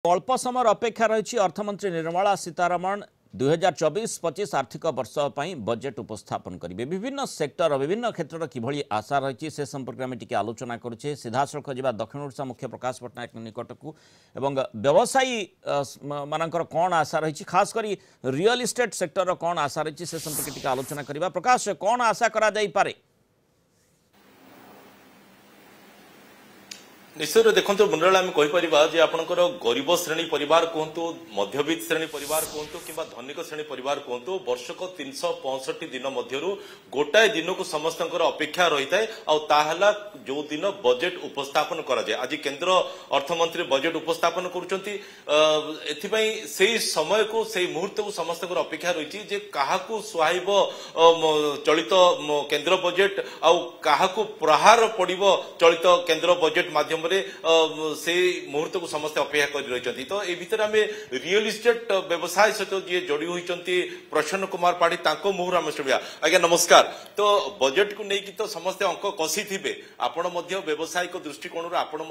अल्प समय अपेक्षा रही अर्थमंत्री निर्मला सीतारमण 2024-25 आर्थिक वर्ष पर बजेट उपस्थापन करेंगे। विभिन्न सेक्टर विभिन्न क्षेत्र किभली आशा रही से संपर्क में टिके आलोचना करुचे। सीधासख जा दक्षिण ओडिशा मुख्य प्रकाश पट्टनायक निकट को एवं व्यवसायी मानकर कौन आशा रही खास करी रियल इस्टेट सेक्टर कौन आशा रही से संपर्क टिके आलोचना करवा। प्रकाश कौन आशा करा जाई पारे? निश्चय देखो मुंडल आम कहीपर आपंकर गरीब श्रेणी परिवार कहतु मध्यवित्त श्रेणी परिवार कहतु कि धनिक श्रेणी परिवार कहतु वर्षक 365 दिन मध्य गोटाए दिन को समस्त अपेक्षा रही है आला जो दिन बजेट उपस्थापन कराए। आज केंद्र अर्थमंत्री बजेट उपस्थापन कर समय को से मुहूर्त को समस्त अपेक्षा रही है क्या सुहाइब चलित केंद्र बजेट आहा प्रहार पड़ो चलित केंद्र बजेट माध्यम से मुहूर्त को समस्त अपेक्षा कर रही। तो ये भितर आम रियल इस्टेट व्यवसाय सहित जी जोड़ी होती प्रसन्न कुमार पाढ़ी मुहर आम शुणा। आज्ञा नमस्कार। तो बजेट को लेकिन तो समस्त अंक कषि थे आपण व्यवसायिक दृष्टिकोण आपण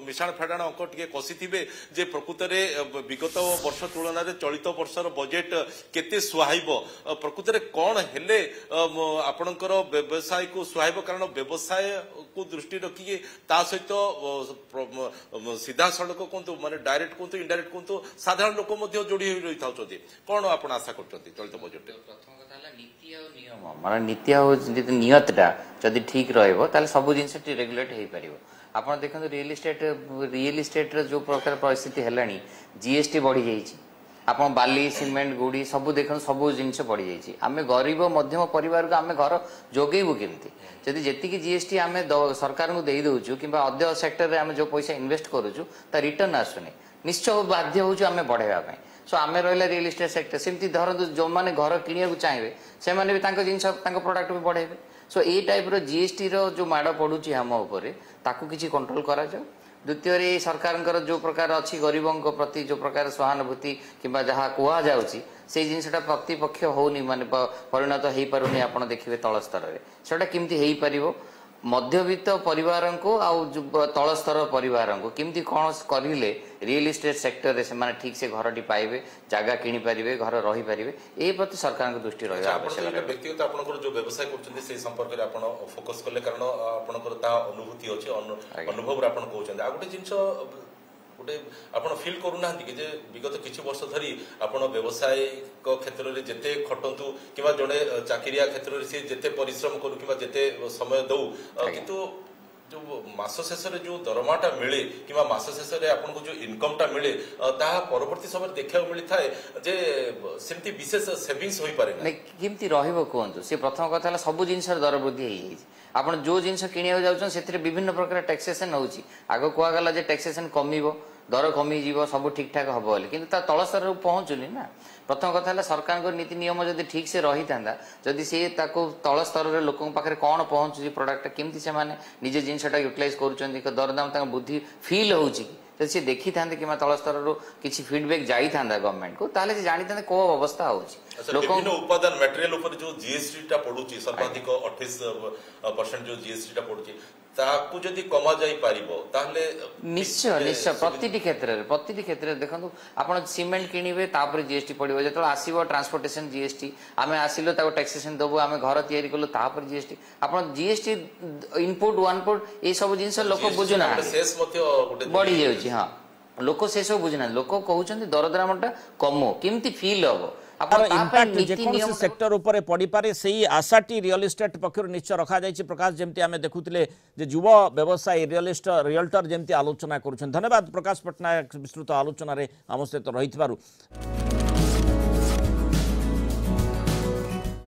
मिशाण फेड़ाण अंक टे कषि थे जे प्रकृत में विगत वर्ष तुलन में चलित वर्षर बजेट केते सुहाइब प्रकृत में कौन हेले आपणकर व्यवसाय को सुहाइब कारण व्यवसाय को दृष्टि रखिए ता सहित सीधा सड़क कहतु माने डायरेक्ट कहतु इनडायरेक्ट कहतु साधारण लोक जोड़ी रही था कौन आप आशा कर चलित बजेट? प्रथम कथा नीति और नियम माने नीति और नियतटा जदि ठीक रहिबो ताले सब जिंस रेगुलेट हो पार। आप देखो रियल इस्टेट जो प्रकार परिस्थिति है जीएसटी बढ़ी जाइए आप बाली सीमेंट गुड़ी सब देख सब जिनस बढ़ी जाइए। आम गरीब मध्यम परिवार को आम घर जोगेबू केमती जदि जी जीएसटी आम सरकार को दे दौचु कि अदर सेक्टर में आम जो पैसा इन्वेस्ट करुचु ता रिटर्न आसुनी निश्चय बाध्य होचु आम बढ़ाइबा। सो आम रहा रियल इस्टेट सेक्टर सेमती धरतु जो मैंने घर किणा चाहिए से मैंने भी जिन प्रोडक्ट भी बढ़ाइबे। सो ये टाइप जीएसटी जो माड़ पड़ुची आम उपर ताकू किसी कंट्रोल करा जाओ। द्वितीय सरकार जो प्रकार अच्छी गरीबों प्रति जो प्रकार सहानुभूति कि जहाँ कहुआ से जिनसा प्रतिपक्ष होनी माने परिणत हो पारुनी। आप देखिए तल स्तर में सेटा केमती हो पार मध्यवित्त परिवार को आउ तल स्तर परिवार को केमती कौन करें रियल इस्टेट सेक्टर से माने ठीक से घर पाइबे जगह किनी पारिबे घर रही पारिबे ए प्रति सरकार को दृष्टि रही आवश्यक। व्यक्तिगत आपनकर जो व्यवसाय करछन्ते से संपर्क रे आपण फोकस करले कारण आपनकर ता अनुभूति अछि अनुभव रे आपण कहउछन्ते आ गोटे जिंस गोटे आपण फील करूना कि जे विगत किछि वर्ष धरी आपण व्यवसायिक क्षेत्र रे जेते खटंतु किबा जणे चाकरिया क्षेत्र रे से जेते परिश्रम करू किबा जेते समय दउ किंतु जो मास शेष जो दरमाटा मिले कि मास शेष आपको जो इनकमटा मिले ताहा परवर्ती समय देखा मिलता है जे सेमती विशेष सेविंग्स हो पारे ना केमती रहइबो कहंतु। से प्रथम कथा है सब जिनस दर वृद्धि हो आप जो जिनस किणा जाउछन से विभिन्न प्रकार टैक्सेसन होउची आगो कुआ गला जे टैक्सेसन कमिबो दर कमी जीव सब ठीक ठाक हम बोली कि तल स्तर पहुँचुनी ना। प्रथम कथा है सरकार को नीति नियम जब ठीक से रही था जदि सी तल स्तर में लोक पाखे कौन पहुँचुची प्रोडक्ट केमती से निजे जिनसा यूटिलाइज कर दरदाम बुद्धि फिल हो सी देखी था कि तल स्तर किसी फीडबैक जाई था गवर्नमेंट को ताले जानी था को अवस्था लोक उपादान मटेरियल ऊपर जो जीएसटी टा पड़ुची सर्वाधिक 28% जो जीएसटी टा पड़ुची ताकू जदि कमा जाई पारिबो ताहले निश्चय निश्चय प्रति क्षेत्र देखो आप सीमेंट किणवे तापर जीएसटी पड़ो जो आसो ट्रांसपोर्टेशन जीएसटी आम आसिलो टैक्सेसन दबू आम घर तैयारी कलु तापर जीएसटी आप जीएसटी इनपुट वनपुट ये सब जिन लोक बुझुना बढ़ी जाऊँ। हाँ लोक से सब बुझुना लोक कहते दरदामटा कमो केमती फील हम जेकोसी सेक्टर ऊपर पड़ी पारे से आशाटी रियल इस्टेट पक्षर निश्चय रखा जाइए। प्रकाश जमती आम देखुले युव व्यवसायी रियल्टर जमती आलोचना कर। धन्यवाद प्रकाश पट्टनायक विस्तृत आलोचन आम सहित रही।